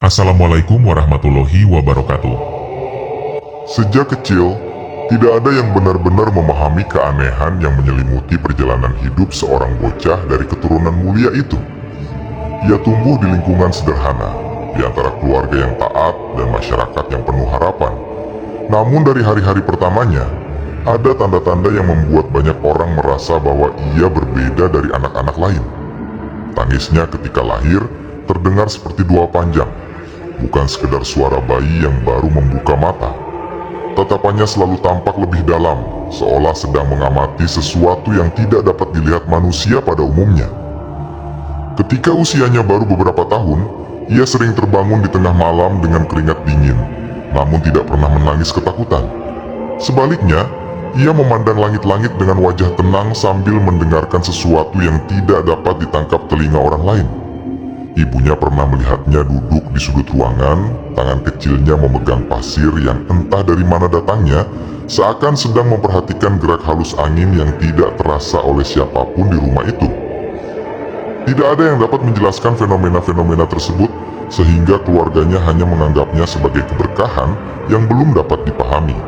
Assalamualaikum warahmatullahi wabarakatuh. Sejak kecil, tidak ada yang benar-benar memahami keanehan yang menyelimuti perjalanan hidup seorang bocah dari keturunan mulia itu. Ia tumbuh di lingkungan sederhana, di antara keluarga yang taat dan masyarakat yang penuh harapan. Namun dari hari-hari pertamanya, ada tanda-tanda yang membuat banyak orang merasa bahwa ia berbeda dari anak-anak lain. Tangisnya ketika lahir terdengar seperti dua panjang, bukan sekedar suara bayi yang baru membuka mata. Tatapannya selalu tampak lebih dalam, seolah sedang mengamati sesuatu yang tidak dapat dilihat manusia pada umumnya. Ketika usianya baru beberapa tahun, ia sering terbangun di tengah malam dengan keringat dingin, namun tidak pernah menangis ketakutan. Sebaliknya, ia memandang langit-langit dengan wajah tenang sambil mendengarkan sesuatu yang tidak dapat ditangkap telinga orang lain. Ibunya pernah melihatnya duduk di sudut ruangan, tangan kecilnya memegang pasir yang entah dari mana datangnya, seakan sedang memperhatikan gerak halus angin yang tidak terasa oleh siapapun di rumah itu. Tidak ada yang dapat menjelaskan fenomena-fenomena tersebut, sehingga keluarganya hanya menganggapnya sebagai keberkahan yang belum dapat dipahami.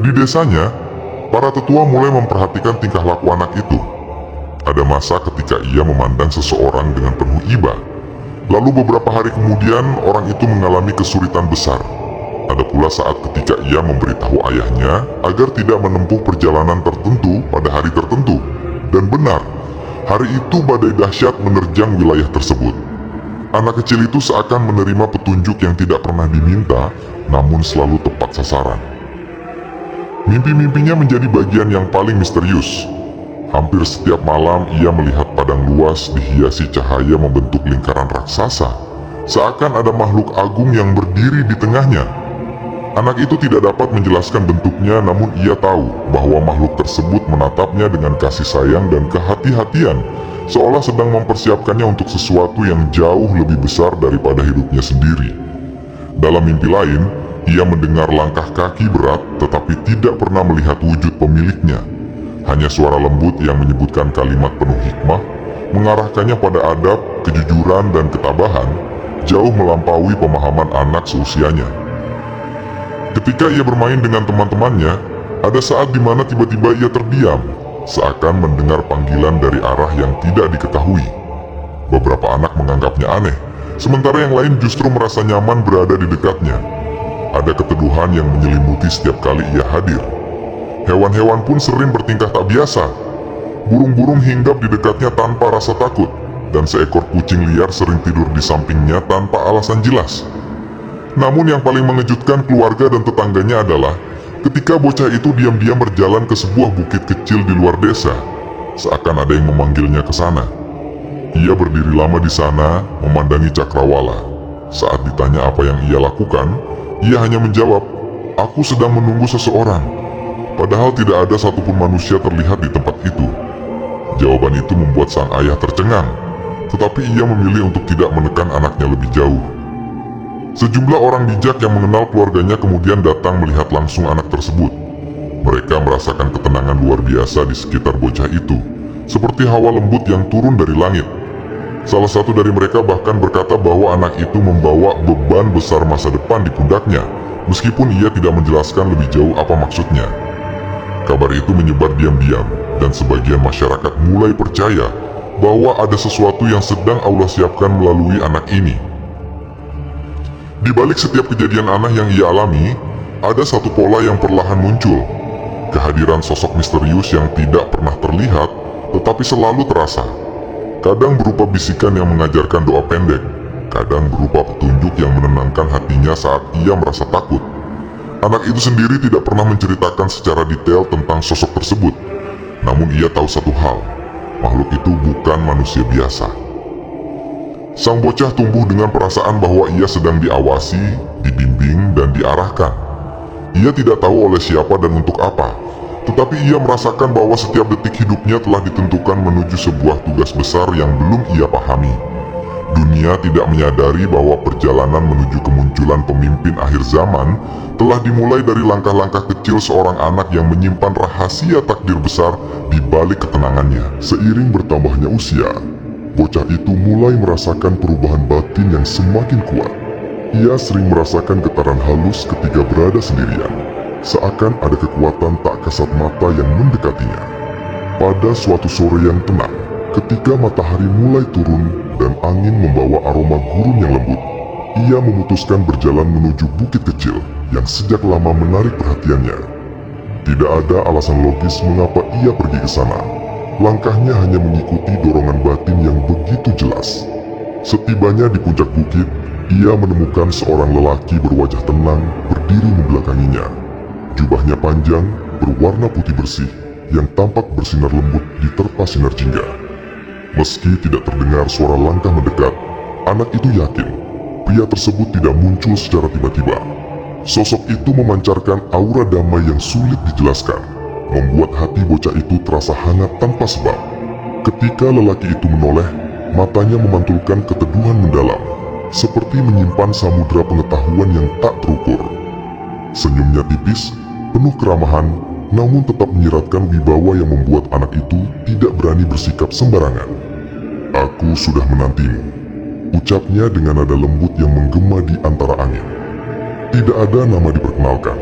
Di desanya, para tetua mulai memperhatikan tingkah laku anak itu. Ada masa ketika ia memandang seseorang dengan penuh iba. Lalu beberapa hari kemudian orang itu mengalami kesulitan besar. Ada pula saat ketika ia memberitahu ayahnya agar tidak menempuh perjalanan tertentu pada hari tertentu. Dan benar, hari itu badai dahsyat menerjang wilayah tersebut. Anak kecil itu seakan menerima petunjuk yang tidak pernah diminta, namun selalu tepat sasaran. Mimpi-mimpinya menjadi bagian yang paling misterius. Hampir setiap malam ia melihat padang luas dihiasi cahaya membentuk lingkaran raksasa, seakan ada makhluk agung yang berdiri di tengahnya. Anak itu tidak dapat menjelaskan bentuknya, namun ia tahu bahwa makhluk tersebut menatapnya dengan kasih sayang dan kehati-hatian, seolah sedang mempersiapkannya untuk sesuatu yang jauh lebih besar daripada hidupnya sendiri. Dalam mimpi lain, ia mendengar langkah kaki berat tetapi tidak pernah melihat wujud pemiliknya. Hanya suara lembut yang menyebutkan kalimat penuh hikmah, mengarahkannya pada adab, kejujuran, dan ketabahan, jauh melampaui pemahaman anak seusianya. Ketika ia bermain dengan teman-temannya, ada saat di mana tiba-tiba ia terdiam, seakan mendengar panggilan dari arah yang tidak diketahui. Beberapa anak menganggapnya aneh, sementara yang lain justru merasa nyaman berada di dekatnya. Ada keteduhan yang menyelimuti setiap kali ia hadir. Hewan-hewan pun sering bertingkah tak biasa. Burung-burung hinggap di dekatnya tanpa rasa takut, dan seekor kucing liar sering tidur di sampingnya tanpa alasan jelas. Namun yang paling mengejutkan keluarga dan tetangganya adalah ketika bocah itu diam-diam berjalan ke sebuah bukit kecil di luar desa, seakan ada yang memanggilnya ke sana. Ia berdiri lama di sana, memandangi cakrawala. Saat ditanya apa yang ia lakukan, ia hanya menjawab, "Aku sedang menunggu seseorang." Padahal tidak ada satupun manusia terlihat di tempat itu. Jawaban itu membuat sang ayah tercengang, tetapi ia memilih untuk tidak menekan anaknya lebih jauh. Sejumlah orang bijak yang mengenal keluarganya kemudian datang melihat langsung anak tersebut. Mereka merasakan ketenangan luar biasa di sekitar bocah itu, seperti hawa lembut yang turun dari langit. Salah satu dari mereka bahkan berkata bahwa anak itu membawa beban besar masa depan di pundaknya, meskipun ia tidak menjelaskan lebih jauh apa maksudnya. Kabar itu menyebar diam-diam, dan sebagian masyarakat mulai percaya bahwa ada sesuatu yang sedang Allah siapkan melalui anak ini. Di balik setiap kejadian aneh yang ia alami, ada satu pola yang perlahan muncul. Kehadiran sosok misterius yang tidak pernah terlihat, tetapi selalu terasa. Kadang berupa bisikan yang mengajarkan doa pendek, kadang berupa petunjuk yang menenangkan hatinya saat ia merasa takut. Anak itu sendiri tidak pernah menceritakan secara detail tentang sosok tersebut. Namun ia tahu satu hal, makhluk itu bukan manusia biasa. Sang bocah tumbuh dengan perasaan bahwa ia sedang diawasi, dibimbing, dan diarahkan. Ia tidak tahu oleh siapa dan untuk apa, tetapi ia merasakan bahwa setiap detik hidupnya telah ditentukan menuju sebuah tugas besar yang belum ia pahami. Dunia tidak menyadari bahwa perjalanan menuju kemunculan pemimpin akhir zaman telah dimulai dari langkah-langkah kecil seorang anak yang menyimpan rahasia takdir besar di balik ketenangannya. Seiring bertambahnya usia, bocah itu mulai merasakan perubahan batin yang semakin kuat. Ia sering merasakan getaran halus ketika berada sendirian, seakan ada kekuatan tak kasat mata yang mendekatinya. Pada suatu sore yang tenang, ketika matahari mulai turun dan angin membawa aroma gurun yang lembut, ia memutuskan berjalan menuju bukit kecil yang sejak lama menarik perhatiannya. Tidak ada alasan logis mengapa ia pergi ke sana. Langkahnya hanya mengikuti dorongan batin yang begitu jelas. Setibanya di puncak bukit, ia menemukan seorang lelaki berwajah tenang berdiri membelakanginya. Jubahnya panjang, berwarna putih bersih, yang tampak bersinar lembut diterpa sinar jingga. Meski tidak terdengar suara langkah mendekat, anak itu yakin pria tersebut tidak muncul secara tiba-tiba. Sosok itu memancarkan aura damai yang sulit dijelaskan, membuat hati bocah itu terasa hangat tanpa sebab. Ketika lelaki itu menoleh, matanya memantulkan keteduhan mendalam, seperti menyimpan samudera pengetahuan yang tak terukur. Senyumnya tipis, penuh keramahan, namun tetap menyiratkan wibawa yang membuat anak itu tidak berani bersikap sembarangan. "Aku sudah menantimu," ucapnya dengan nada lembut yang menggema di antara angin. Tidak ada nama diperkenalkan,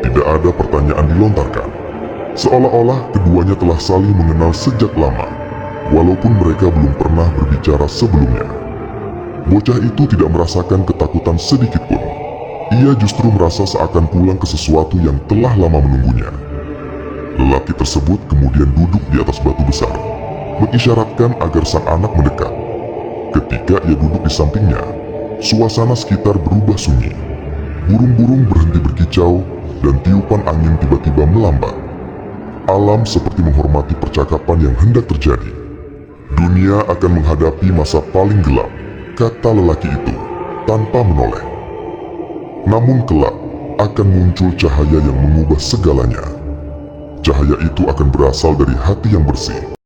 tidak ada pertanyaan dilontarkan. Seolah-olah keduanya telah saling mengenal sejak lama, walaupun mereka belum pernah berbicara sebelumnya. Bocah itu tidak merasakan ketakutan sedikit pun. Ia justru merasa seakan pulang ke sesuatu yang telah lama menunggunya. Lelaki tersebut kemudian duduk di atas batu besar, mengisyaratkan agar sang anak mendekat. Ketika ia duduk di sampingnya, suasana sekitar berubah sunyi. Burung-burung berhenti berkicau dan tiupan angin tiba-tiba melambat. Alam seperti menghormati percakapan yang hendak terjadi. "Dunia akan menghadapi masa paling gelap," kata lelaki itu, tanpa menoleh. "Namun kelak akan muncul cahaya yang mengubah segalanya. Cahaya itu akan berasal dari hati yang bersih."